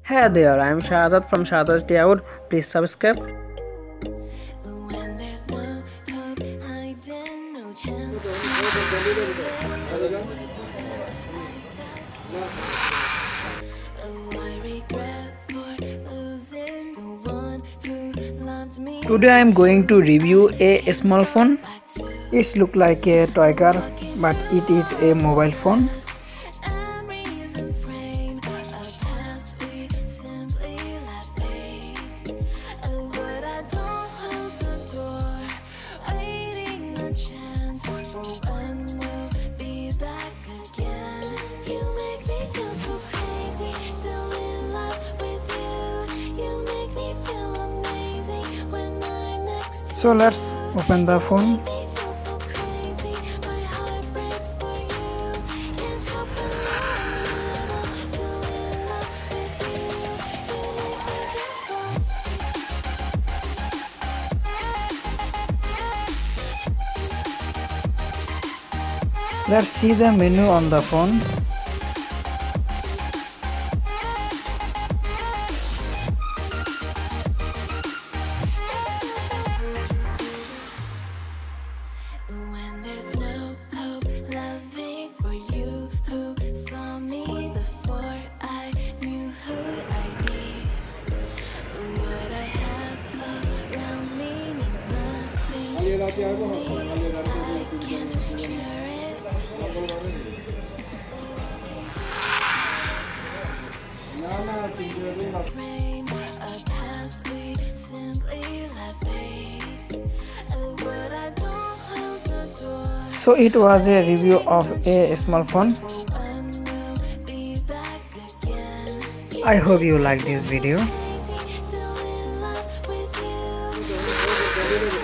Hey there, I am Shahadat from SHADAT'S DAYOUT. Please subscribe. When there's no hope, hiding, no chance. Oh, I regret for losing the one who loved me. Today I am going to review a small phone. It looks like a toy car, but it is a mobile phone. Memories and frame a past we simply let fade. Oh, but I don't close the door, waiting a chance for when we'll be back again. You make me feel so crazy, still in love with you. You make me feel amazing when I'm next to you. So let's open the phone. Make me feel so crazy, my heart breaks for you. Can't help but know I'm still in love with you. You make me feel so. Let's see the menu on the phone. When there's no hope, loving for you who saw me before I knew who I'd be. What I have around me means nothing to me if I can't share it with you. Frame a past we simply let fade. Oh, but I don't close the door. So it was a review of a small phone. When we'll be back again. I hope you like this video. Crazy, still in love with you.